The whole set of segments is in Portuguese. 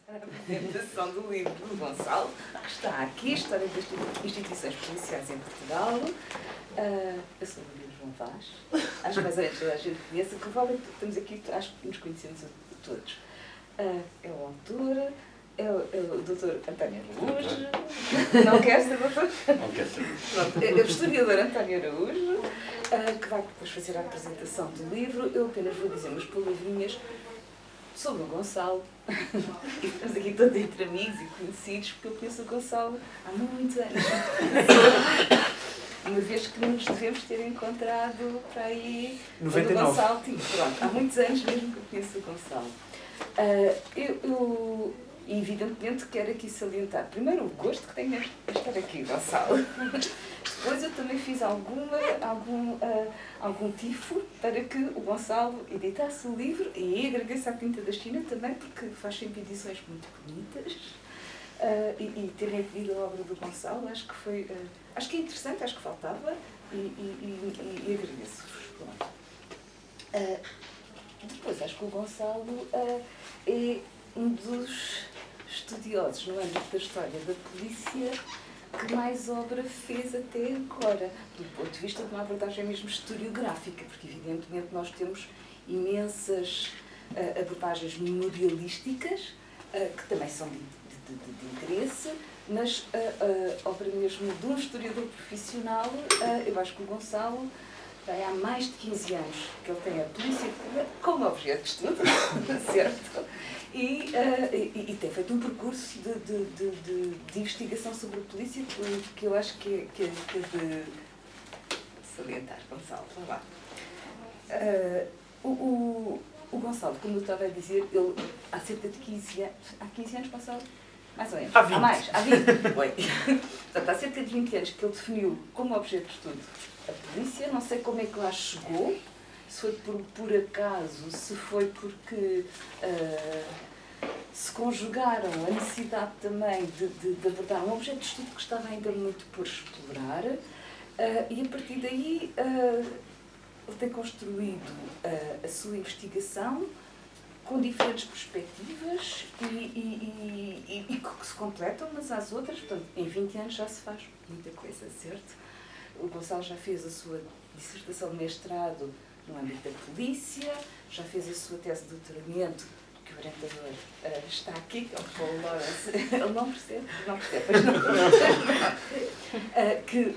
a apresentação do livro do Gonçalo, que está aqui, História das Instituições Policiais em Portugal. Eu sou a Maria João Vaz, acho que mais ou menos toda a gente conhece, que vale, estamos aqui, acho que nos conhecemos todos. É o autor, é o doutor António Araújo, não quer ser doutor? Não quer ser. Pronto, é o historiador António Araújo, que vai depois fazer a apresentação do livro. Eu apenas vou dizer umas palavrinhas sobre o Gonçalo. Estamos aqui todos entre amigos e conhecidos, porque eu conheço o Gonçalo há muitos anos. Uma vez que nos devemos ter encontrado para aí... 99. O Gonçalo, pronto, há muitos anos mesmo que eu conheço o Gonçalo. Eu evidentemente quero aqui salientar, primeiro, o gosto que tenho a estar aqui, Gonçalo. Depois eu também fiz algum tifo para que o Gonçalo editasse o livro, e agradeço à Tinta da China também, porque faz sempre edições muito bonitas. E terem pedido a obra do Gonçalo, acho que foi... acho que é interessante, acho que faltava, e agradeço-vos. Depois, acho que o Gonçalo é um dos estudiosos no âmbito da história da polícia que mais obra fez até agora, do ponto de vista de uma abordagem mesmo historiográfica, porque evidentemente nós temos imensas abordagens memorialísticas, que também são de interesse, mas a obra mesmo de um historiador profissional, eu acho que o Gonçalo, há mais de 15 anos que ele tem a polícia como objeto de estudo, certo? E tem feito um percurso de investigação sobre a polícia que eu acho que é de salientar, Gonçalo. Vá lá. O Gonçalo, como eu estava a dizer, ele há cerca de 15 anos... Há 15 anos, Gonçalo? Mais ou menos. Há 20. Há mais? Há 20? Portanto, há cerca de 20 anos que ele definiu como objeto de estudo a polícia. Não sei como é que lá chegou, se foi por acaso, se foi porque se conjugaram a necessidade também de abordar um objeto de estudo que estava ainda muito por explorar, e a partir daí ele tem construído a sua investigação com diferentes perspectivas e que se completam umas às outras. Portanto, em 20 anos já se faz muita coisa, certo? O Gonçalo já fez a sua dissertação de mestrado no âmbito da polícia, já fez a sua tese de doutoramento, que o orientador está aqui, que é o Paulo Lawrence. Ele não percebe, pois não. Que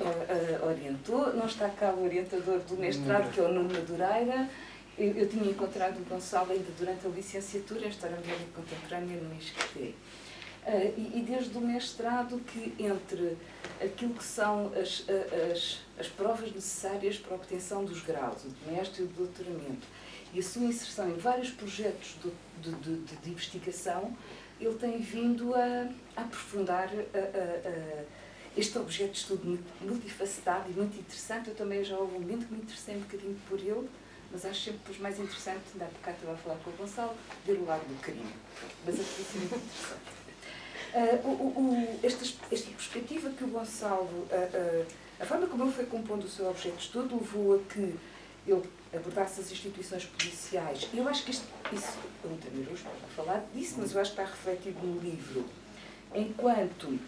orientou. Não está cá o orientador do mestrado, que é o Nuno Madureira. Eu tinha encontrado o Gonçalo ainda durante a licenciatura em História Moderna e Contemporânea no ISCTE. E desde o mestrado, que entre aquilo que são as provas necessárias para a obtenção dos graus, o de mestre e o de doutoramento, e a sua inserção em vários projetos de investigação, ele tem vindo a aprofundar este objeto de estudo multifacetado e muito interessante. Eu também já houve um momento que me interessei um bocadinho por ele, mas acho sempre que os mais interessante, ainda há bocado estava a falar com o Gonçalo, ver o lado do crime. Mas a polícia é muito interessante. Esta perspectiva que o Gonçalo, a forma como ele foi compondo o seu objeto de estudo, levou a que ele abordasse as instituições policiais. Eu acho que isso eu não tenho hoje para falar disso, mas eu acho que está refletido no livro, enquanto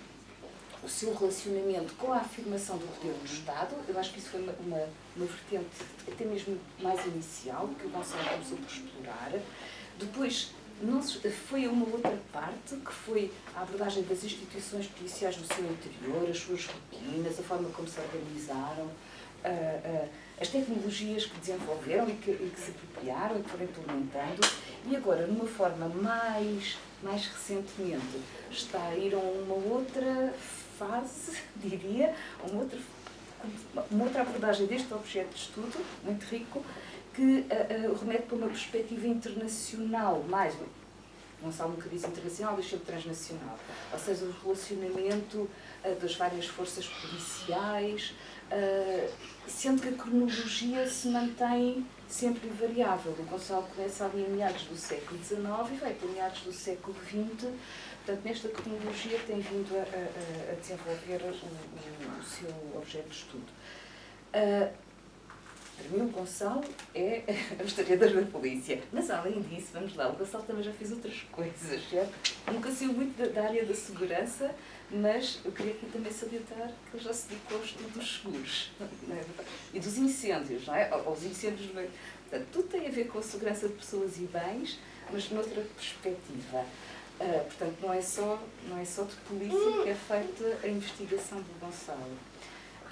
o seu relacionamento com a afirmação do poder do Estado. Eu acho que isso foi uma vertente até mesmo mais inicial, que o Gonçalo começou por explorar. Depois foi uma outra parte, que foi a abordagem das instituições policiais no seu interior, as suas rotinas, a forma como se organizaram, as tecnologias que desenvolveram e que se apropriaram e que foram implementando. E agora, numa forma mais recentemente, está a ir a uma outra fase, diria, uma outra abordagem deste objeto de estudo, muito rico, que remete para uma perspectiva internacional, mais, Gonçalo nunca diz internacional, diz sempre transnacional, ou seja, o relacionamento das várias forças policiais, sendo que a cronologia se mantém sempre variável. O Gonçalo começa ali em meados do século XIX e vai para meados do século XX. Portanto, nesta cronologia tem vindo a desenvolver o seu objeto de estudo. Para mim, o Gonçalo é o historiador da polícia. Mas, além disso, vamos lá, o Gonçalo também já fez outras coisas, certo? Nunca saiu muito da área da segurança, mas eu queria aqui também salientar que ele já se dedicou ao estudo dos seguros, não é? E dos incêndios, não é? Aos incêndios. Portanto, tudo tem a ver com a segurança de pessoas e bens, mas noutra perspectiva. Portanto, não é só de polícia que é feita a investigação do Gonçalo.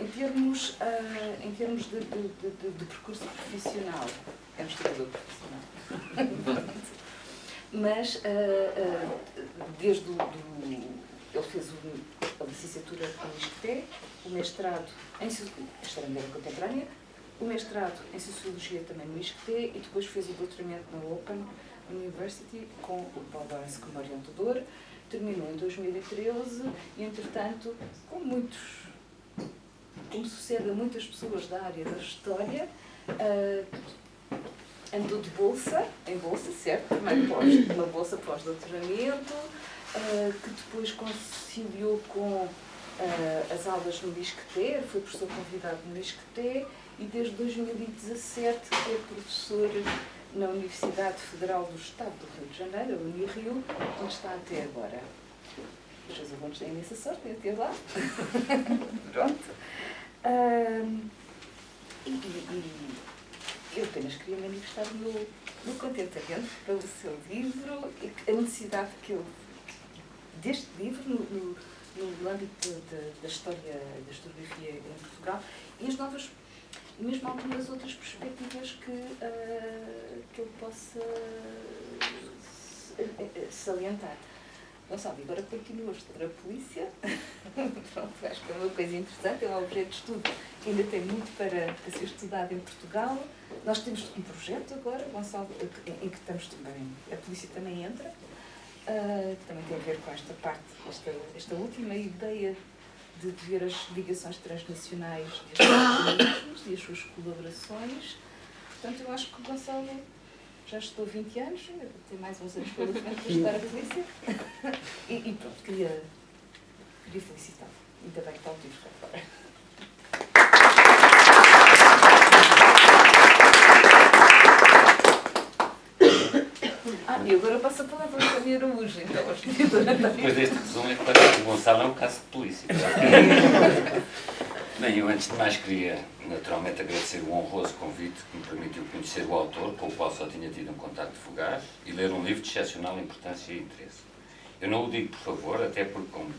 Em termos de percurso profissional, é um investigador profissional. Mas, desde ele fez a licenciatura em ISCTE, o mestrado em História Moderna Contemporânea, o mestrado em Sociologia também no ISCTE e depois fez o doutoramento na Open University com o Paul Lawrence como orientador. Terminou em 2013 e, entretanto, como sucede a muitas pessoas da área da história, andou de em bolsa, certo? Primeiro uma bolsa pós-doutoramento, que depois conciliou com as aulas no ISCTE, foi professor convidado no ISCTE e desde 2017 é professor na Universidade Federal do Estado do Rio de Janeiro, a Unirio, onde está até agora. Os seus alunos têm essa sorte de ter lá. Pronto. Eu apenas queria manifestar o meu contentamento pelo seu livro e a necessidade deste livro no âmbito da história, da historiografia em Portugal e as novas, mesmo algumas outras perspectivas que eu possa salientar. Não sabe, agora continua a estudar a polícia. Pronto, acho que é uma coisa interessante, é um objeto de estudo que ainda tem muito para ser estudado em Portugal. Nós temos um projeto agora, Gonçalo, em que estamos também, a polícia também entra, que também tem a ver com esta parte, esta última ideia de ver as ligações transnacionais destes organismos e as suas colaborações. Portanto, eu acho que o Gonçalo já estou 20 anos, tenho mais uns anos pela frente para estudar a polícia. E pronto, queria felicitá-lo. Ainda bem que está o livro cá fora. E agora passo a palavra ao Tânia Araújo, então, depois deste resumo, é claro que o Gonçalo é um caso de polícia. Bem, eu antes de mais queria naturalmente agradecer o honroso convite que me permitiu conhecer o autor, com o qual só tinha tido um contacto fugaz, e ler um livro de excepcional importância e interesse. Eu não o digo por favor, até porque, como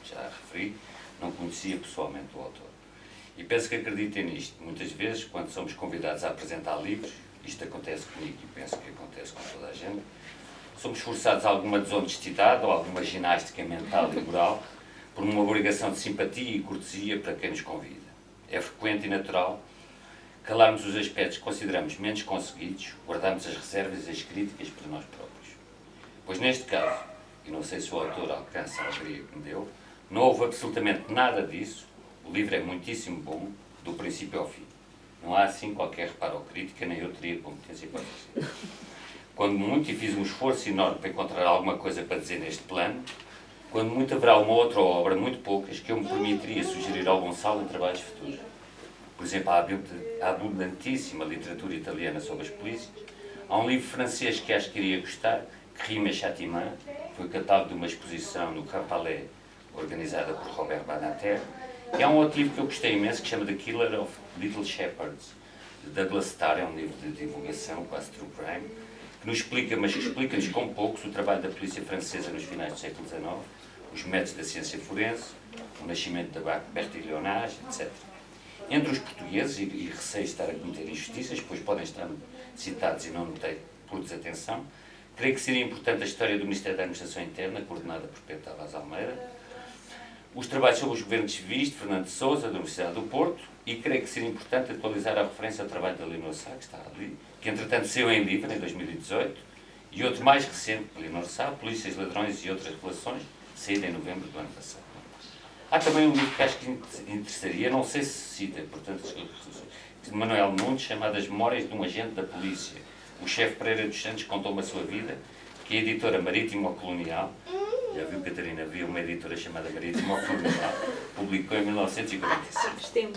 já referi, não conhecia pessoalmente o autor. E penso que acreditem nisto. Muitas vezes, quando somos convidados a apresentar livros, isto acontece comigo e penso que acontece com toda a gente, somos forçados a alguma desonestidade ou alguma ginástica mental e moral por uma obrigação de simpatia e cortesia para quem nos convida. É frequente e natural calarmos os aspectos que consideramos menos conseguidos, guardarmos as reservas e as críticas para nós próprios. Pois neste caso, e não sei se o autor alcança a alegria que me deu, não houve absolutamente nada disso, o livro é muitíssimo bom, do princípio ao fim. Não há assim qualquer reparo ou crítica, nem eu teria competência para fazer. Quando muito, e fiz um esforço enorme para encontrar alguma coisa para dizer neste plano, quando muito haverá uma outra obra, muito poucas, que eu me permitiria sugerir ao Gonçalo em trabalhos futuros. Por exemplo, a abundantíssima literatura italiana sobre as polícias. Há um livro francês que acho que iria gostar, Crime et Châtiment, foi o catálogo de uma exposição no Grand Palais, organizada por Robert Badinter. E há um outro livro que eu gostei imenso, que chama The Killer of Little Shepherds, de Douglas Starr, é um livro de divulgação, quase true crime, que nos explica, mas que explica-nos com poucos, o trabalho da polícia francesa nos finais do século XIX, os métodos da ciência forense, o nascimento da Bertillonage, etc. Entre os portugueses, e receio estar a cometer injustiças, pois podem estar citados e não notei por desatenção, creio que seria importante a história do Ministério da Administração Interna, coordenada por Pedro Tavares Almeida, os trabalhos sobre os governos civis de Fernando de Sousa, da Universidade do Porto, e creio que seria importante atualizar a referência ao trabalho da Leonor Sá, que está ali, que entretanto saiu em livro, em 2018, e outro mais recente, Leonor Sá, Polícias, Ladrões e Outras Relações, saído em novembro do ano passado. Há também um livro que acho que interessaria, não sei se cita, portanto, de Manuel Nunes, chamado As Memórias de um Agente da Polícia. O chefe Pereira dos Santos contou-me a sua vida, que a editora Marítimo Colonial, já viu, Catarina, havia uma editora chamada Marítimo Colonial, publicou em 1946.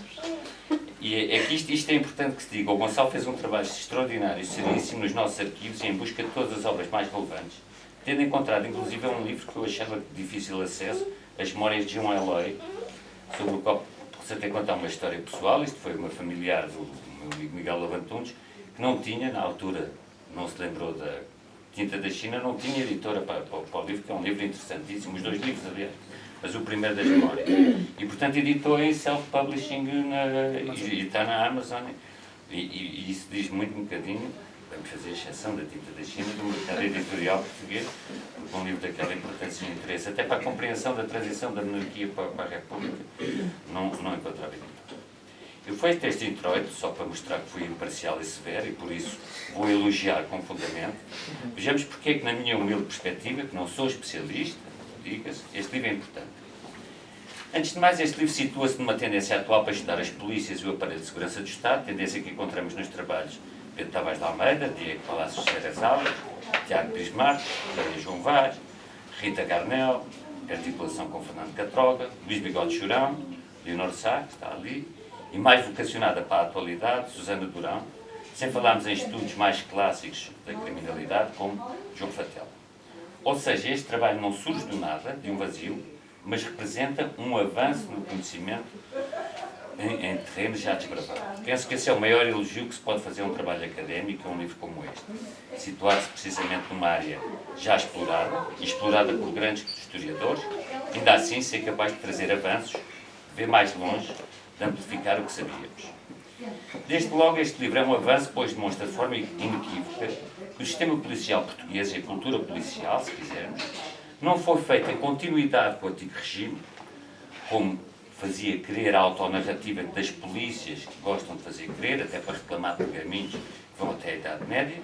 E é que isto é importante que se diga. O Gonçalo fez um trabalho extraordinário, seríssimo, nos nossos arquivos e em busca de todas as obras mais relevantes, tendo encontrado, inclusive, um livro que eu achava de difícil acesso, As Memórias de João Eloy, sobre o qual se até contar uma história pessoal. Isto foi uma familiar do meu amigo Miguel Lavantunes, que não tinha, na altura, não se lembrou da Tinta da China, não tinha editora para o livro, que é um livro interessantíssimo, os 2 livros, aliás, mas o primeiro das Memórias. E, portanto, editou em self-publishing e está na Amazon. E isso diz muito um bocadinho, vamos fazer exceção da Tinta da China, do mercado editorial português, porque um livro daquela importância e interesse, até para a compreensão da transição da monarquia para a República, não encontrava editor. Eu fiz este introito só para mostrar que fui imparcial e severo, e por isso vou elogiar com fundamento. Vejamos porque é que, na minha humilde perspectiva, que não sou especialista, diga-se, este livro é importante. Antes de mais, este livro situa-se numa tendência atual para estudar as polícias e o aparelho de segurança do Estado, tendência que encontramos nos trabalhos Pedro Tavares de Almeida, Diego Palácios Ceras Alves, Tiago Pires Marques, Maria João Vaz, Rita Garnel, articulação com Fernando Catroga, Luís Bigode Churão, Leonor Sá, que está ali, e mais vocacionada para a atualidade, Susana Durão, sem falarmos em estudos mais clássicos da criminalidade, como João Fatela. Ou seja, este trabalho não surge do nada, de um vazio, mas representa um avanço no conhecimento em terrenos já desbravados. Penso que esse é o maior elogio que se pode fazer a um trabalho académico, a um livro como este. Situar-se precisamente numa área já explorada, e explorada por grandes historiadores, ainda assim ser capaz de trazer avanços, de ver mais longe, de amplificar o que sabíamos. Desde logo, este livro é um avanço, pois demonstra de forma inequívoca que o sistema policial português e a cultura policial, se quisermos, não foi feita em continuidade com o antigo regime, como fazia crer a autonarrativa das polícias que gostam de fazer crer, até para reclamar pergaminhos que vão até a Idade Média.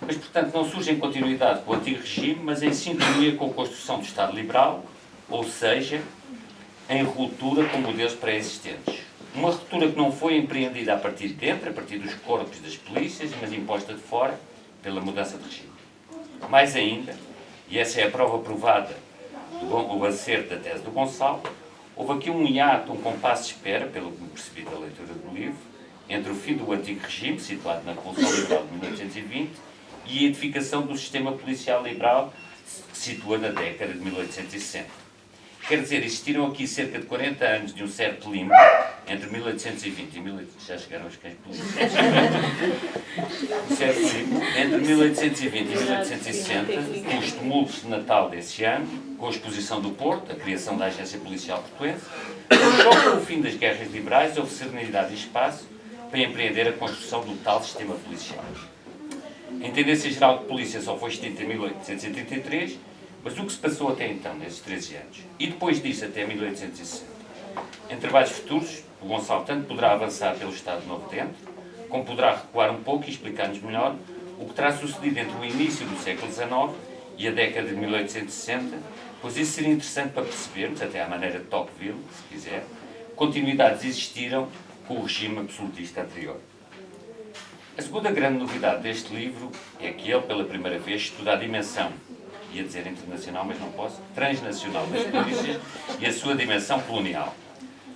Mas, portanto, não surge em continuidade com o antigo regime, mas em sintonia com a construção do Estado liberal, ou seja, em ruptura com modelos pré-existentes. Uma ruptura que não foi empreendida a partir de dentro, a partir dos corpos das polícias, mas imposta de fora pela mudança de regime. Mais ainda, e essa é a prova provada do acerto da tese do Gonçalo, houve aqui um hiato, um compasso de espera, pelo que me percebi da leitura do livro, entre o fim do antigo regime, situado na Revolução Liberal de 1820, e a edificação do sistema policial liberal, que se situa na década de 1860. Quer dizer, existiram aqui cerca de 40 anos de um certo limbo, entre 1820 e 1860, já chegaram os cães policiais, um certo limbo, entre 1820 e 1860, com os tumultos de Natal desse ano, com a exposição do Porto, a criação da Agência Policial Portuense, mas só com o fim das guerras liberais houve serenidade e espaço para empreender a construção do tal sistema policial. Em tendência geral de polícia só foi extinta em 1833, mas o que se passou até então, nesses 13 anos, e depois disso até 1860? Em trabalhos futuros, o Gonçalo tanto poderá avançar pelo Estado Novo dentro, como poderá recuar um pouco e explicar-nos melhor o que terá sucedido entre o início do século XIX e a década de 1860, pois isso seria interessante para percebermos, até à maneira de Tocqueville, se quiser, continuidades existiram com o regime absolutista anterior. A segunda grande novidade deste livro é que ele, pela primeira vez, estuda a dimensão, ia dizer internacional, mas não posso, transnacional das polícias e a sua dimensão colonial.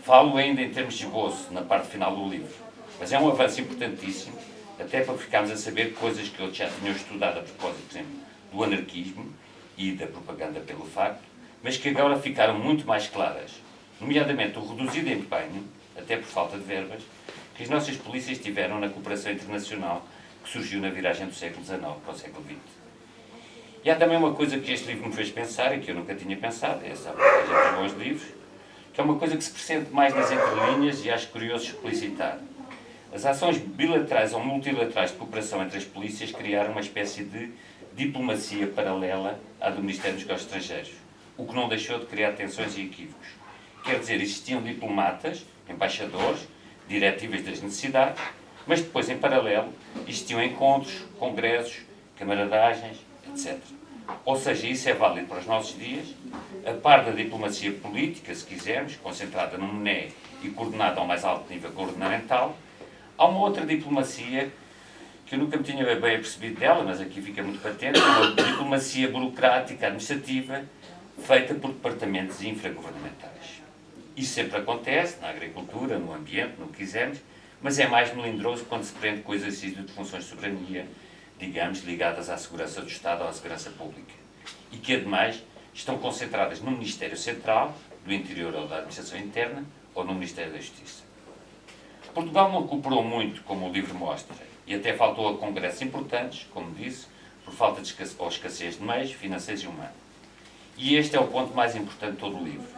Falo ainda em termos de esboço, na parte final do livro, mas é um avanço importantíssimo, até para ficarmos a saber coisas que outros já tinham estudado a propósito, por exemplo, do anarquismo e da propaganda pelo facto, mas que agora ficaram muito mais claras, nomeadamente o reduzido empenho, até por falta de verbas, que as nossas polícias tiveram na cooperação internacional que surgiu na viragem do século XIX para o século XX. E há também uma coisa que este livro me fez pensar e que eu nunca tinha pensado, é essa abordagem dos bons livros, que é uma coisa que se percebe mais nas entrelinhas e acho curioso explicitar. As ações bilaterais ou multilaterais de cooperação entre as polícias criaram uma espécie de diplomacia paralela à do Ministério dos Negócios Estrangeiros, o que não deixou de criar tensões e equívocos. Quer dizer, existiam diplomatas, embaixadores, diretivas das necessidades, mas depois, em paralelo, existiam encontros, congressos, camaradagens, etc. Ou seja, isso é válido para os nossos dias, a par da diplomacia política, se quisermos, concentrada num NE e coordenada ao mais alto nível governamental, há uma outra diplomacia que eu nunca me tinha bem apercebido dela, mas aqui fica muito patente, é uma diplomacia burocrática, administrativa, feita por departamentos infragovernamentais. Isso sempre acontece, na agricultura, no ambiente, no que quisermos, mas é mais melindroso quando se prende com o exercício de funções de soberania, digamos, ligadas à segurança do Estado ou à segurança pública. E que, ademais, estão concentradas no Ministério Central, do Interior ou da Administração Interna, ou no Ministério da Justiça. Portugal não cooperou muito, como o livro mostra, e até faltou a congressos importantes, como disse, por falta de escassez de meios financeiros e humanos. E este é o ponto mais importante de todo o livro.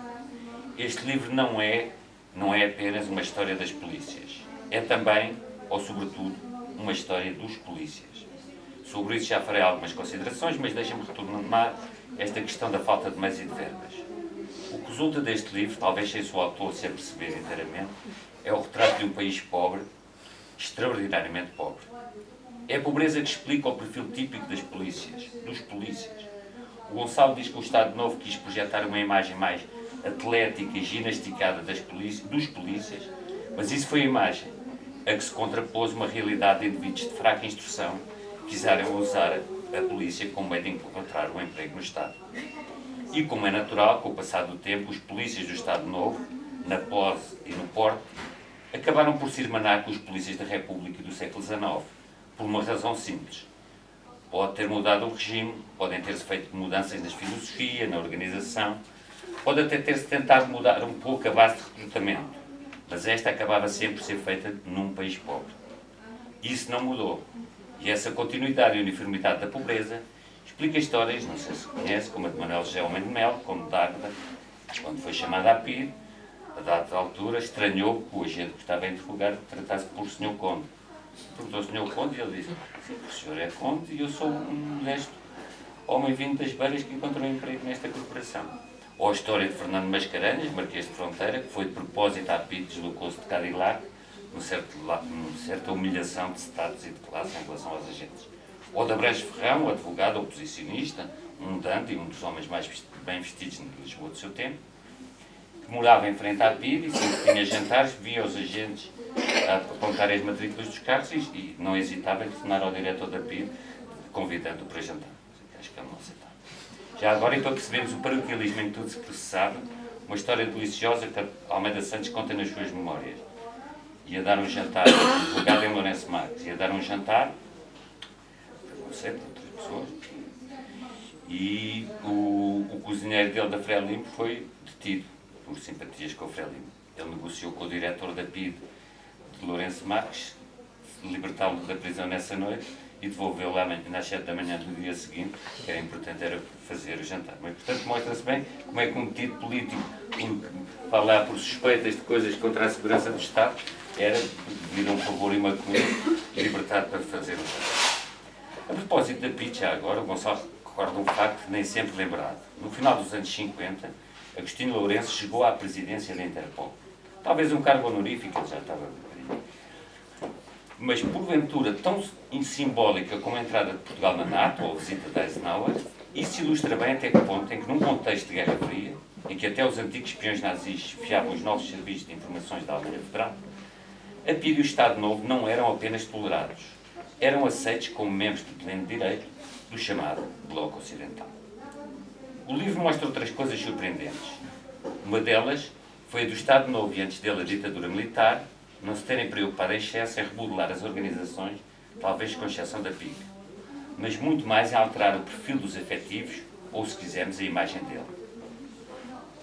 Este livro não é apenas uma história das polícias. É também, ou sobretudo, uma história dos polícias. Sobre isso já farei algumas considerações, mas deixem-me retornar esta questão da falta de meios e de verbas. O que resulta deste livro, talvez sem o seu autor se aperceber inteiramente, é o retrato de um país pobre, extraordinariamente pobre. É a pobreza que explica o perfil típico das polícias, dos polícias. O Gonçalo diz que o Estado Novo quis projetar uma imagem mais atlética e ginasticada dos polícias, mas isso foi a imagem a que se contrapôs uma realidade de indivíduos de fraca instrução que quiseram usar a polícia como meio de encontrar um emprego no Estado. E como é natural, com o passar do tempo, os polícias do Estado Novo, na pose e no porte, acabaram por se irmanar com os polícias da República do século XIX, por uma razão simples. Pode ter mudado o regime, podem ter-se feito mudanças na filosofia, na organização, pode até ter-se tentado mudar um pouco a base de recrutamento, mas esta acabava sempre por ser feita num país pobre. Isso não mudou. E essa continuidade e uniformidade da pobreza explica histórias, não sei se conhece, como a de Manuel José Homem de Mel, como D'Águeda, quando foi chamada a PIDE, a dada altura, estranhou que o agente que estava a interrogar tratasse por Sr. Conde. Perguntou ao Sr. Conde e ele disse: o senhor é Conde e eu sou um modesto homem vindo das beiras que encontrou um emprego nesta corporação. Ou a história de Fernando Mascarenhas, Marquês de Fronteira, que foi de propósito à PIDE, deslocou-se de Cadillac, numa certa humilhação de status e de classe em relação aos agentes. Ou da Branche Ferrão, advogado oposicionista, um dandy e um dos homens mais bem vestidos de Lisboa do seu tempo, que morava em frente à PIDE e sempre que tinha jantares via os agentes a apontarem as matrículas dos carros e não hesitava em telefonar ao diretor da PIDE convidando-o para jantar. Acho que ele não aceitava. Já agora, e para percebermos o paroquialismo em tudo que se sabe, uma história deliciosa que Almeida Santos conta nas suas memórias. Ia dar um jantar, advogado em Lourenço Marques, ia dar um jantar, não sei, para outras pessoas, e o cozinheiro dele da Frelimo foi detido por simpatias com o Frelimo. Ele negociou com o diretor da PIDE de Lourenço Marques, libertá-lo da prisão nessa noite e devolvê-lo às 7 da manhã do dia seguinte, que era importante era fazer o jantar. Mas, portanto, mostra-se bem como é que um detido político, por falar por suspeitas de coisas contra a segurança do Estado, era, devido a um favor imaculado, libertado para fazer o jantar. A propósito da PIDE, já agora, o Gonçalo recorda um facto nem sempre lembrado. No final dos anos 50, Agostinho Lourenço chegou à presidência da Interpol. Talvez um cargo honorífico, ele já estava... Mas, porventura, tão simbólica como a entrada de Portugal na NATO ou a visita de Eisenhower, isso ilustra bem até que ponto em que, num contexto de Guerra Fria, em que até os antigos espiões nazis fiavam os novos serviços de informações da Alemanha Federal, a PIDE e o Estado Novo não eram apenas tolerados, eram aceitos como membros de pleno direito do chamado Bloco Ocidental. O livro mostra outras coisas surpreendentes. Uma delas foi a do Estado Novo e, antes dele, a ditadura militar, não se terem preocupado em excesso em remodelar as organizações, talvez com exceção da PIDE, mas muito mais em alterar o perfil dos efetivos, ou, se quisermos, a imagem dele.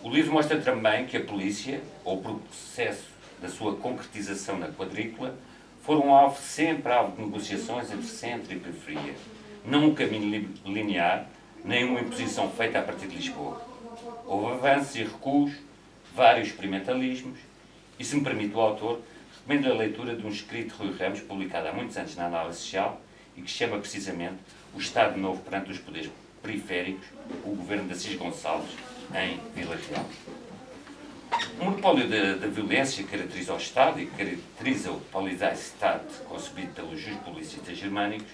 O livro mostra também que a polícia, ou o processo da sua concretização na quadrícula, foram alvo sempre alvo de negociações entre centro e periferia, não um caminho linear, nem uma imposição feita a partir de Lisboa. Houve avanços e recuos, vários experimentalismos, e, se me permite o autor, recomendo a leitura de um escrito de Rui Ramos, publicado há muitos anos na Análise Social, e que se chama precisamente O Estado Novo perante os Poderes Periféricos, o governo de Assis Gonçalves, em Vila Real. O monopólio da violência que caracteriza o Estado e que caracteriza o Polizeistaat concebido pelos justpolicistas germânicos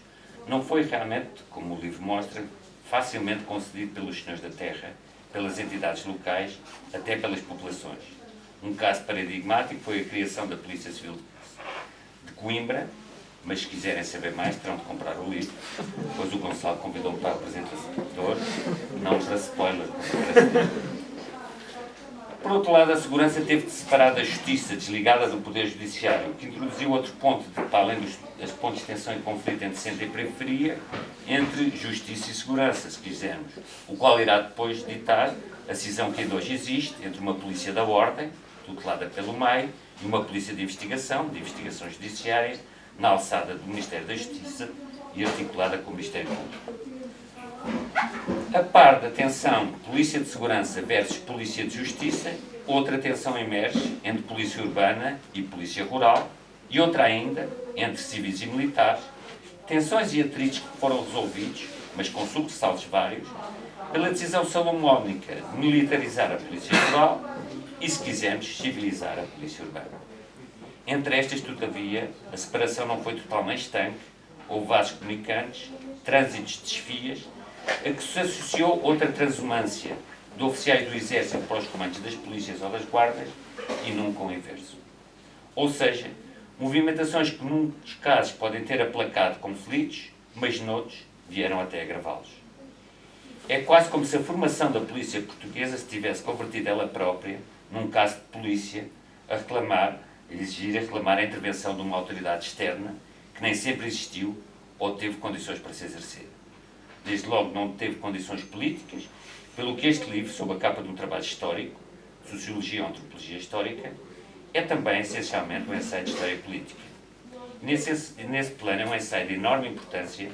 não foi realmente, como o livro mostra, facilmente concedido pelos senhores da terra, pelas entidades locais, até pelas populações. Um caso paradigmático foi a criação da Polícia Civil de Coimbra, mas se quiserem saber mais terão de comprar o livro, pois o Gonçalo convidou-me para a apresentador, não para spoiler. Por outro lado, a segurança teve de separar da justiça, desligada do poder judiciário, que introduziu outro ponto, para além dos pontos de tensão e conflito entre centro e periferia, entre justiça e segurança, se quisermos, o qual irá depois ditar a cisão que ainda hoje existe entre uma polícia da ordem, tutelada pelo MEI, e uma polícia de investigação judiciária, na alçada do Ministério da Justiça e articulada com o Ministério Público. A par da tensão Polícia de Segurança versus Polícia de Justiça, outra tensão emerge entre Polícia Urbana e Polícia Rural, e outra ainda entre civis e militares, tensões e atritos que foram resolvidos, mas com sobressaltos vários, pela decisão salomónica de militarizar a Polícia Rural e, se quisermos, civilizar a Polícia Urbana. Entre estas, todavia, a separação não foi totalmente estanque, houve vasos comunicantes, trânsitos de desfias, a que se associou outra transumância de oficiais do Exército para os comandos das polícias ou das guardas e nunca o inverso. Ou seja, movimentações que, num dos casos, podem ter aplacado conflitos, mas noutros vieram até agravá-los. É quase como se a formação da polícia portuguesa se tivesse convertido ela própria, num caso de polícia, a reclamar a intervenção de uma autoridade externa que nem sempre existiu ou teve condições para se exercer. Desde logo não teve condições políticas, pelo que este livro, sob a capa de um trabalho histórico, Sociologia e Antropologia Histórica, é também, essencialmente, um ensaio de história política. Nesse plano é um ensaio de enorme importância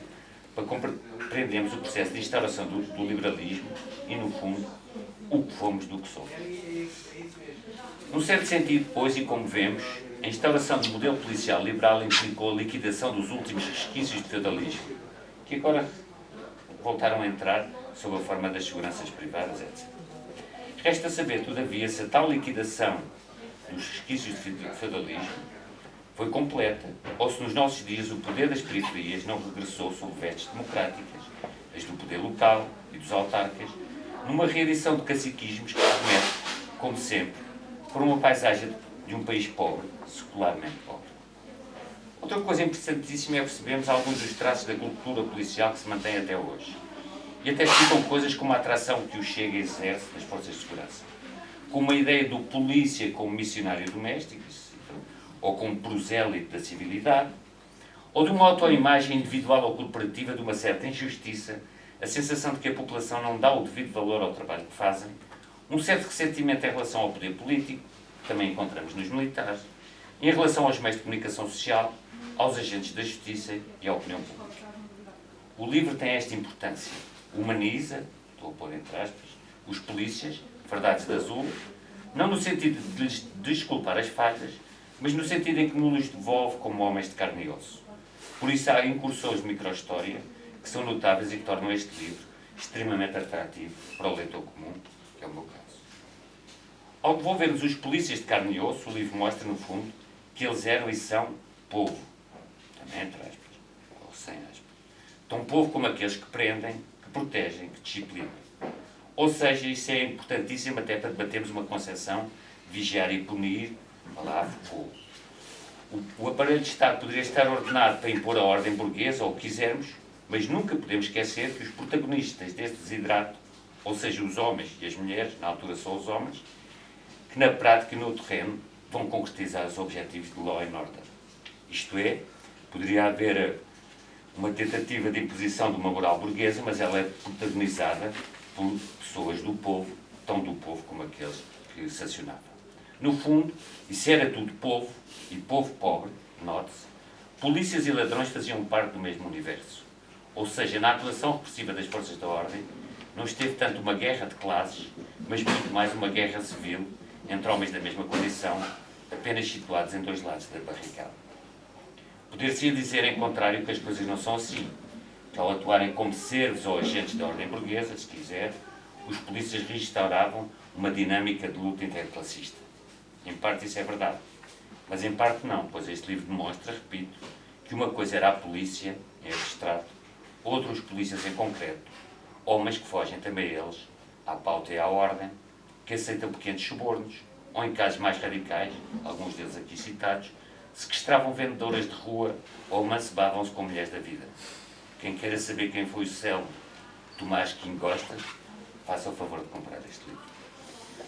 para compreendermos o processo de instauração do liberalismo e, no fundo, o que fomos do que somos. Num certo sentido, pois, e como vemos, a instauração do modelo policial liberal implicou a liquidação dos últimos resquícios de feudalismo, que agora voltaram a entrar sob a forma das seguranças privadas, etc. Resta saber, todavia, se a tal liquidação dos resquícios de feudalismo foi completa, ou se nos nossos dias o poder das periferias não regressou sob vestes democráticas, as do poder local e dos autarcas, numa reedição de caciquismos que remete, como sempre, por uma paisagem de um país pobre, secularmente pobre. Outra coisa interessantíssima é percebermos alguns dos traços da cultura policial que se mantém até hoje. E até explicam coisas como a atração que o Chega exerce nas forças de segurança. Como a ideia do polícia como missionário doméstico, ou como prosélito da civilidade, ou de uma autoimagem individual ou corporativa de uma certa injustiça, a sensação de que a população não dá o devido valor ao trabalho que fazem, um certo ressentimento em relação ao poder político, que também encontramos nos militares, em relação aos meios de comunicação social, aos agentes da justiça e à opinião pública. O livro tem esta importância. Humaniza, estou a pôr entre aspas, os polícias, verdades de azul, não no sentido de lhes desculpar as falhas, mas no sentido em que nos devolve como homens de carne e osso. Por isso há incursões de microhistória que são notáveis e que tornam este livro extremamente atrativo para o leitor comum, que é o meu caso. Ao devolver-nos os polícias de carne e osso, o livro mostra, no fundo, que eles eram e são povo. Também entre aspas, ou sem aspas. Tão povo como aqueles que prendem, que protegem, que disciplinam. Ou seja, isso é importantíssimo até para debatermos uma concepção vigiar e punir, lá Foucault. O aparelho de Estado poderia estar ordenado para impor a ordem burguesa, ou o que quisermos, mas nunca podemos esquecer que os protagonistas deste desidrato, ou seja, os homens e as mulheres, na altura são os homens, que na prática e no terreno vão concretizar os objetivos de law and order. Isto é, poderia haver uma tentativa de imposição de uma moral burguesa, mas ela é protagonizada por pessoas do povo, tão do povo como aqueles que sancionavam. No fundo, isso era tudo povo, e povo pobre, note-se, polícias e ladrões faziam parte do mesmo universo. Ou seja, na atuação repressiva das forças da ordem, não esteve tanto uma guerra de classes, mas muito mais uma guerra civil entre homens da mesma condição, apenas situados em dois lados da barricada. Poder-se dizer, em contrário, que as coisas não são assim, que ao atuarem como servos ou agentes da ordem burguesa, se quiser, os polícias restauravam uma dinâmica de luta interclassista. Em parte isso é verdade, mas em parte não, pois este livro demonstra, repito, que uma coisa era a polícia, em abstrato, outra os polícias em concreto, homens que fogem também eles à pauta e à ordem, que aceitam pequenos subornos, ou em casos mais radicais, alguns deles aqui citados, sequestravam vendedoras de rua ou amancebavam-se com mulheres da vida. Quem queira saber quem foi o célebre Tomás Quim Costa, faça o favor de comprar este livro.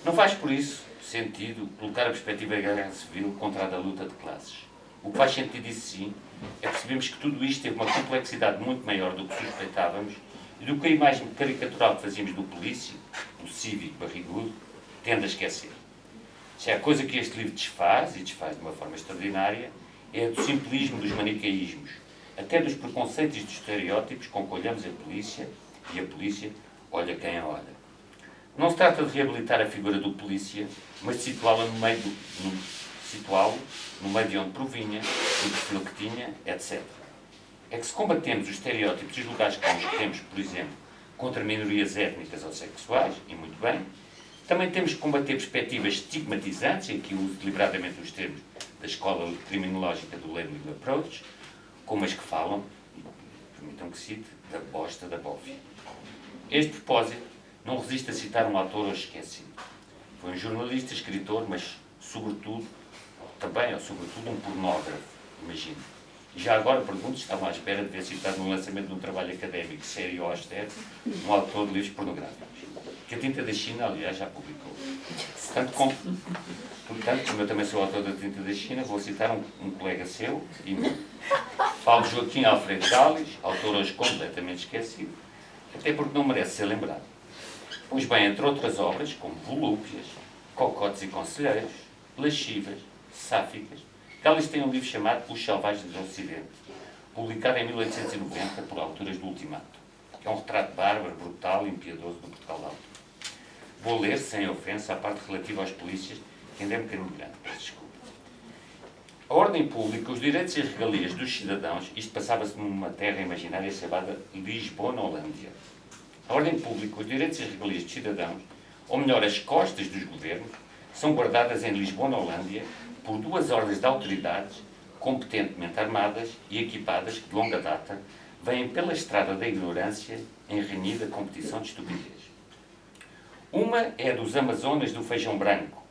Não faz, por isso, sentido colocar a perspectiva da guerra civil contra a da luta de classes. O que faz sentido, isso sim, é percebermos que tudo isto teve uma complexidade muito maior do que suspeitávamos e do que a imagem caricatural que fazíamos do polícia, do cívico barrigudo, tende a esquecer. Se há coisa que este livro desfaz, e desfaz de uma forma extraordinária, é a do simplismo dos manicaísmos, até dos preconceitos e dos estereótipos com que olhamos a polícia, e a polícia olha quem a olha. Não se trata de reabilitar a figura do polícia, mas de situá-lo no meio de onde provinha, do perfil que tinha, etc. É que se combatemos os estereótipos e os lugares comuns que temos, por exemplo, contra minorias étnicas ou sexuais, e muito bem, também temos que combater perspectivas estigmatizantes, em que uso deliberadamente os termos da escola criminológica do Labeling Approach, como as que falam, e permitam que cite, da bosta da bófia. Este propósito não resiste a citar um autor hoje esquecido. Foi um jornalista, escritor, mas, sobretudo, também, ou sobretudo, um pornógrafo, imagino. E já agora pergunto se estavam à espera de ver citado no lançamento de um trabalho académico sério ou austero um autor de livros pornográficos, que a Tinta da China, aliás, já publicou. Portanto, como eu também sou autor da Tinta da China, vou citar um colega seu, e falo de Joaquim Alfredo Salles, autor hoje completamente esquecido, até porque não merece ser lembrado. Pois bem, entre outras obras, como Volúpias, Cocotes e Conselheiros, Lascivas, Sáficas, Salles tem um livro chamado Os Selvagens do Ocidente, publicado em 1890 por autoras do Ultimato, que é um retrato bárbaro, brutal e impiedoso do Portugal Alto. Vou ler, sem ofensa, a parte relativa aos polícias, que ainda é um bocadinho grande, peço desculpa. A ordem pública, os direitos e as regalias dos cidadãos, isto passava-se numa terra imaginária chamada Lisbona-Holândia. A ordem pública, os direitos e as regalias dos cidadãos, ou melhor, as costas dos governos, são guardadas em Lisbona-Holândia por duas ordens de autoridades competentemente armadas e equipadas que, de longa data, vêm pela estrada da ignorância em renhida competição de estupidez. Uma é a dos Amazonas do Feijão Branco,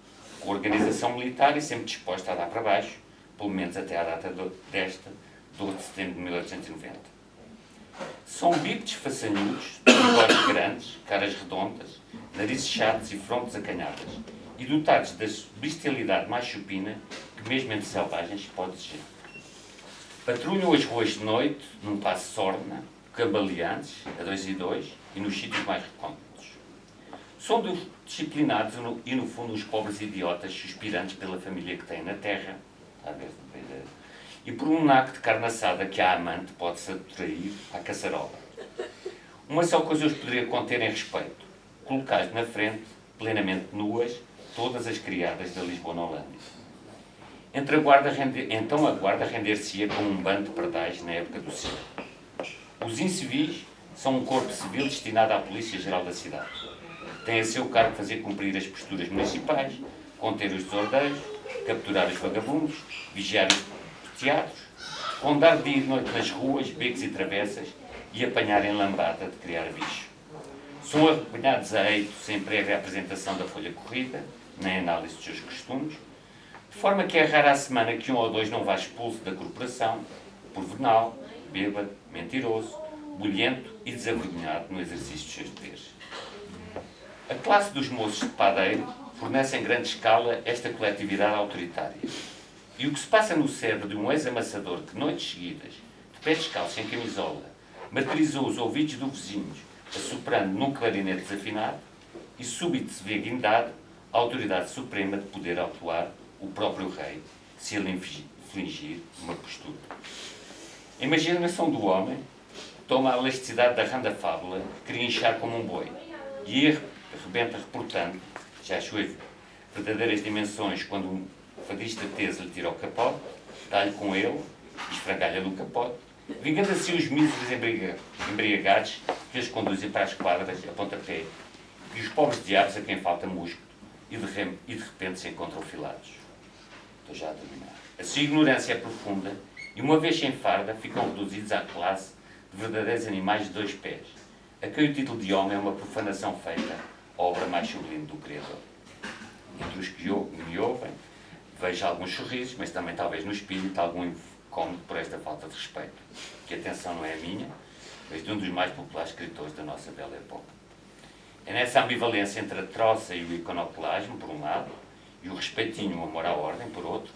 com organização militar e sempre disposta a dar para baixo, pelo menos até à data desta, 12 de setembro de 1890. São bípedes façanhudos, de olhos grandes, caras redondas, narizes chatos e frontes acanhadas, e dotados da bestialidade mais chupina que mesmo entre selvagens se pode exigir. Patrulham as ruas de noite, num passo sorna, cambaleantes, a 2 e 2, e nos sítios mais recônditos. São disciplinados e, no fundo, os pobres idiotas suspirantes pela família que têm na terra, e por um naco de carne assada que a amante pode-se atrair à caçarola. Uma só coisa os poderia conter em respeito: colocar na frente, plenamente nuas, todas as criadas da Lisbona-Holândia. Então a guarda render-se-ia como um bando de pardais na época do século. Os incivis são um corpo civil destinado à Polícia Geral da cidade. Tem a seu cargo fazer cumprir as posturas municipais, conter os desordeiros, capturar os vagabundos, vigiar os teatros, rondar dia e noite nas ruas, becos e travessas e apanhar em lambada de criar bicho. São apanhados a eito sem prévia apresentação da folha corrida, nem análise dos seus costumes, de forma que é rara a semana que um ou dois não vá expulso da corporação por venal, bêbado, mentiroso, bulhento e desavergonhado no exercício dos seus deveres. A classe dos moços de padeiro fornece em grande escala esta coletividade autoritária. E o que se passa no cérebro de um ex-amassador que, noites seguidas, de pé descalço sem camisola, martirizou os ouvidos dos vizinhos, assoprando num clarinete desafinado, e súbito se vê guindado a autoridade suprema de poder autuar o próprio rei, se ele infligir uma postura. A imaginação do homem toma a elasticidade da rã da fábula, que queria inchar como um boi, e arrebenta reportando, já as suas verdadeiras dimensões, quando um fadista teso lhe tira o capote, dá-lhe com ele, e esfragalha do capote, vingando assim os míseros embriagados que os conduzem para as quadras a pontapé, e os pobres diabos a quem falta músculo, e de repente se encontram filados. Estou já a terminar. A sua ignorância é profunda, e uma vez sem farda, ficam reduzidos à classe de verdadeiros animais de 2 pés, a quem o título de homem é uma profanação feita, a obra mais sublime do Criador. Entre os que me ouvem, Vejo alguns sorrisos, mas também talvez no espírito algum incómodo por esta falta de respeito, que a atenção não é a minha, mas de um dos mais populares escritores da nossa bela época. É nessa ambivalência entre a troça e o iconoclasmo, por um lado, e o respeitinho e o amor à ordem, por outro,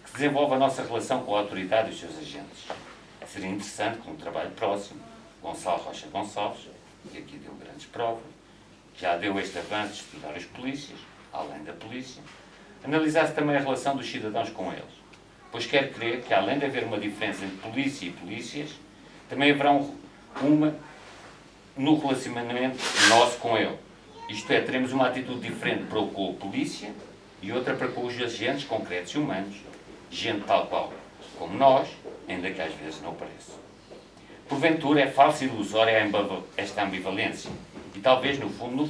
que se desenvolve a nossa relação com a autoridade e os seus agentes. Seria interessante que um trabalho próximo, Gonçalo Rocha Gonçalves, que aqui deu grandes provas, já deu este avanço de estudar os polícias, além da polícia, analisasse também a relação dos cidadãos com eles, pois quero crer que, além de haver uma diferença entre polícia e polícias, também haverá uma no relacionamento nosso com ele. Isto é, teremos uma atitude diferente para com a polícia e outra para com os agentes concretos e humanos, gente tal qual como nós, ainda que às vezes não pareça. Porventura, é falsa e ilusória esta ambivalência e talvez, no fundo,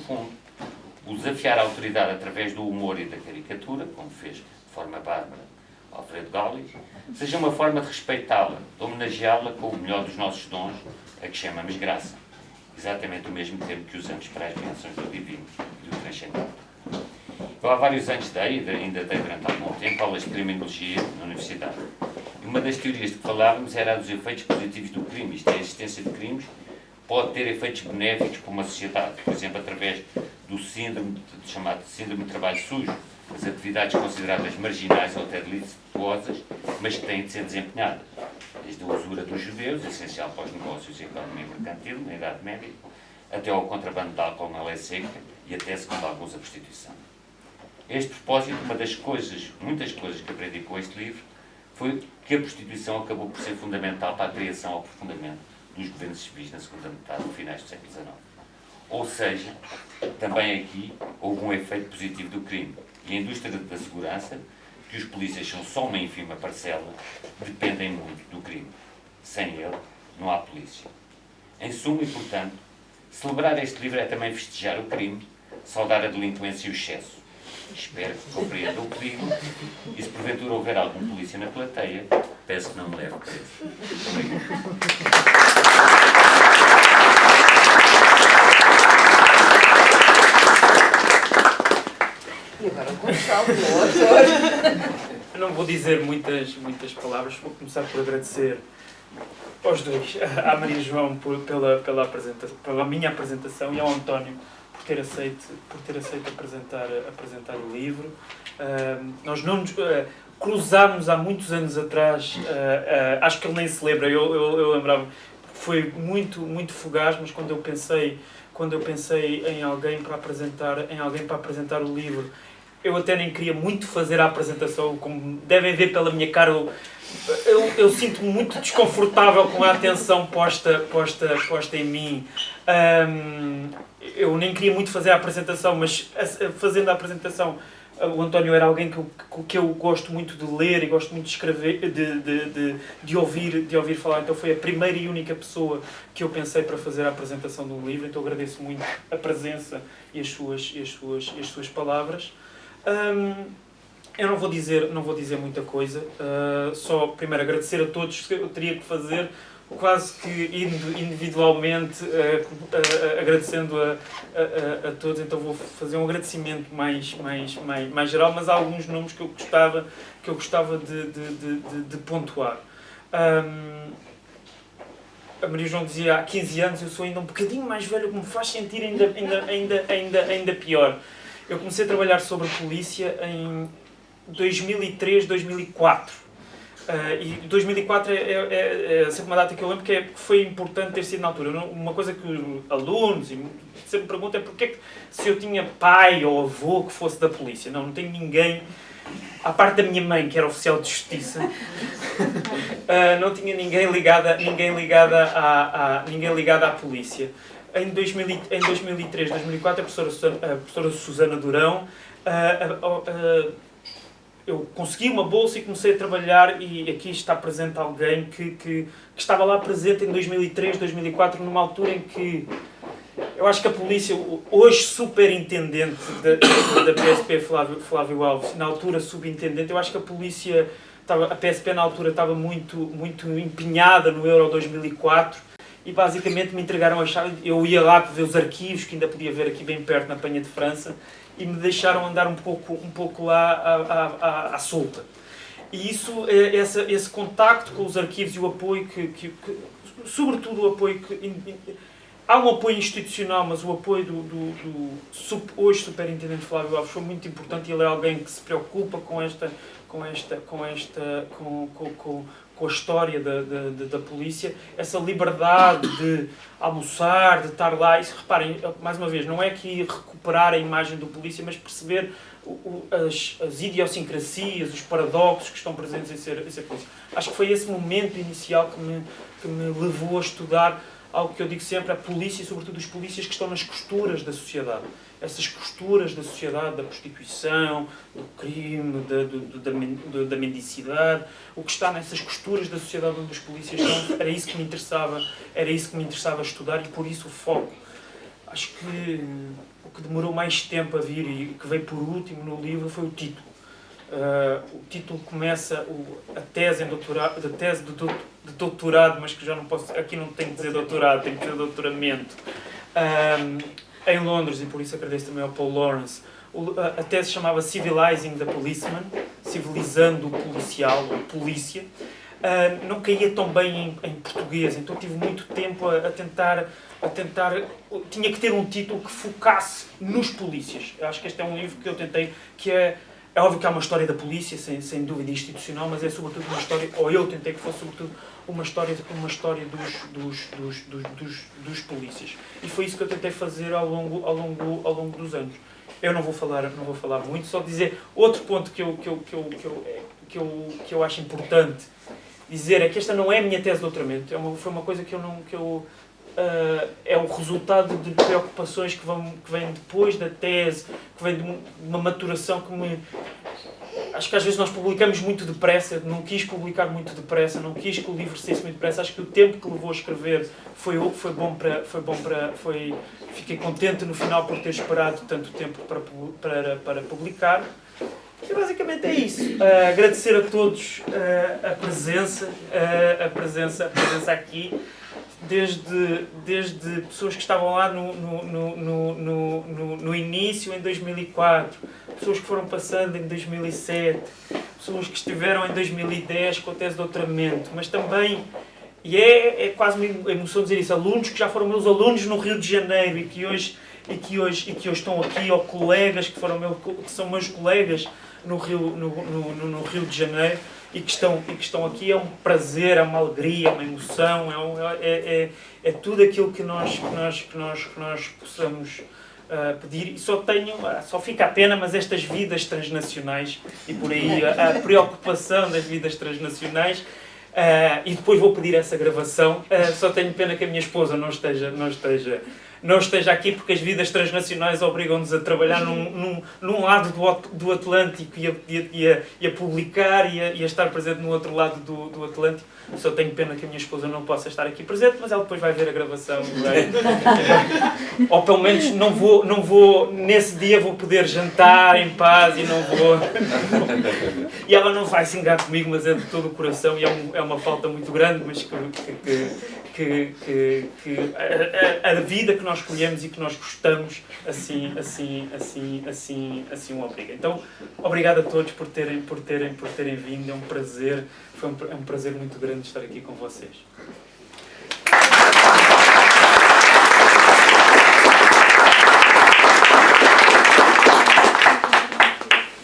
o desafiar a autoridade através do humor e da caricatura, como fez de forma bárbara Alfredo Galli, seja uma forma de respeitá-la, de homenageá-la com o melhor dos nossos dons, a que chamamos graça. Exatamente o mesmo termo que usamos para as bênçãos do divino e do transcendente. Eu há vários anos ainda dei durante algum tempo, aulas de criminologia na universidade. E uma das teorias de que falávamos era a dos efeitos positivos do crime. Isto é, a existência de crimes pode ter efeitos benéficos para uma sociedade, por exemplo, através do chamado síndrome de trabalho sujo, as atividades consideradas marginais ou até delituosas, mas que têm de ser desempenhadas. Desde a usura dos judeus, essencial para os negócios e a economia mercantil, na Idade Média, até ao contrabando de álcool na lei seca e até, segundo alguns, a prostituição. A este propósito, uma das coisas, muitas coisas que aprendi com este livro, foi que a prostituição acabou por ser fundamental para a criação ou aprofundamento dos governos civis na segunda metade do finais do século XIX. Ou seja, também aqui houve um efeito positivo do crime. E a indústria da segurança, que os polícias são só uma ínfima parcela, dependem muito do crime. Sem ele, não há polícia. Em suma e, portanto, celebrar este livro é também festejar o crime, saudar a delinquência e o excesso. Espero que compreendam o que digo e, se porventura houver algum polícia na plateia, peço que não me leve preso. Obrigado. E agora o Gonçalo, o autor. Eu não vou dizer muitas palavras, vou começar por agradecer aos dois, à Maria João pela minha apresentação e ao António por ter aceito apresentar o livro. Nós não nos cruzámos há muitos anos atrás, acho que ele nem se lembra, eu lembrava, foi muito fugaz, mas quando eu pensei em alguém para apresentar o livro, eu até nem queria muito fazer a apresentação, como devem ver pela minha cara, eu sinto-me muito desconfortável com a atenção posta em mim. Eu nem queria muito fazer a apresentação, mas fazendo a apresentação, o António era alguém que eu gosto muito de ler e gosto muito de escrever, de ouvir falar. Então foi a primeira e única pessoa que eu pensei para fazer a apresentação do livro. Então agradeço muito a presença e as suas palavras. Eu não vou dizer muita coisa, só primeiro agradecer a todos que eu teria que fazer, quase que individualmente, agradecendo a todos. Então vou fazer um agradecimento mais geral, mas há alguns nomes que eu gostava de pontuar. A Maria João dizia há 15 anos, eu sou ainda um bocadinho mais velho, o que me faz sentir ainda pior. Eu comecei a trabalhar sobre polícia em 2003, 2004. E 2004 é sempre uma data que eu lembro que foi importante ter sido na altura. Uma coisa que os alunos sempre me perguntam é porque é que se eu tinha pai ou avô que fosse da polícia. Não tenho ninguém, à parte da minha mãe, que era oficial de justiça, não tinha ninguém ligada à polícia. Em 2003, 2004, a professora Susana Durão, eu consegui uma bolsa e comecei a trabalhar, e aqui está presente alguém que estava lá presente em 2003, 2004, numa altura em que eu acho que a polícia, hoje superintendente da PSP, Flávio Alves, na altura subintendente, eu acho que a PSP na altura estava muito empenhada no Euro 2004, e basicamente me entregaram a chave. Eu ia lá ver os arquivos, que ainda podia ver aqui bem perto na Penha de França, e me deixaram andar um pouco lá à solta. E isso, esse contacto com os arquivos e o apoio sobretudo o apoio há um apoio institucional, mas o apoio do hoje Superintendente Flávio Alves foi muito importante, e ele é alguém que se preocupa com a história da polícia, essa liberdade de almoçar, de estar lá. E reparem, mais uma vez, não é que recuperar a imagem do polícia, mas perceber as idiosincrasias, os paradoxos que estão presentes em ser polícia. Acho que foi esse momento inicial que me levou a estudar algo que eu digo sempre, a polícia, e sobretudo os polícias que estão nas costuras da sociedade. Essas costuras da sociedade, da prostituição, do crime, da mendicidade, o que está nessas costuras da sociedade onde os polícias estão, era isso que me interessava estudar, e por isso o foco. Acho que o que demorou mais tempo a vir e que veio por último no livro foi o título. O título começa a tese de doutorado, mas que já não posso, aqui não tenho que dizer doutorado, tenho que dizer doutoramento, em Londres, e por isso agradeço também ao Paul Lawrence. A tese chamava Civilizing the Policeman, civilizando o policial, ou polícia. Não caía tão bem em português, então tive muito tempo a tentar. Tinha que ter um título que focasse nos polícias. Eu acho que este é um livro que eu tentei, que é óbvio que há uma história da polícia, sem dúvida institucional, mas é sobretudo uma história, ou eu tentei que fosse sobretudo uma história dos polícias. E foi isso que eu tentei fazer ao longo dos anos. Eu não vou falar muito, só dizer outro ponto que eu acho importante dizer, é que esta não é a minha tese de doutoramento, foi uma coisa é o resultado de preocupações que vêm depois da tese, que vêm de uma maturação acho que às vezes nós publicamos muito depressa, não quis publicar muito depressa, não quis que o livro saísse muito depressa. Acho que o tempo que levou a escrever foi bom para fiquei contente no final por ter esperado tanto tempo para publicar. E basicamente é isso. Agradecer a todos a presença aqui. Desde pessoas que estavam lá no início, em 2004, pessoas que foram passando em 2007, pessoas que estiveram em 2010 com a tese de doutoramento, mas também, e é quase uma emoção dizer isso, alunos que já foram meus alunos no Rio de Janeiro e que hoje estão aqui, ou colegas que são meus colegas no Rio de Janeiro, e que estão aqui. É um prazer, é uma alegria, é uma emoção, é tudo aquilo que nós possamos pedir. E só fica a pena, mas estas vidas transnacionais, e por aí a preocupação das vidas transnacionais, e depois vou pedir essa gravação. Só tenho pena que a minha esposa não esteja aqui, porque as vidas transnacionais obrigam-nos a trabalhar num lado do Atlântico e a publicar e a estar presente no outro lado do Atlântico. Só tenho pena que a minha esposa não possa estar aqui presente, mas ela depois vai ver a gravação. Ou pelo menos não vou, nesse dia vou poder jantar em paz e não vou... E ela não vai se enganar comigo, mas é de todo o coração, e é uma falta muito grande, mas a vida que nós escolhemos e que nós gostamos, assim o obriga. Então, obrigado a todos por terem vindo, é um prazer, é um prazer muito grande estar aqui com vocês.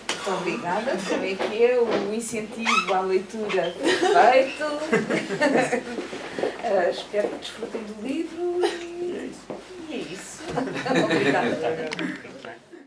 Muito obrigada, também que o incentivo à leitura feito. Espero que desfrutem do livro e é isso. Obrigada.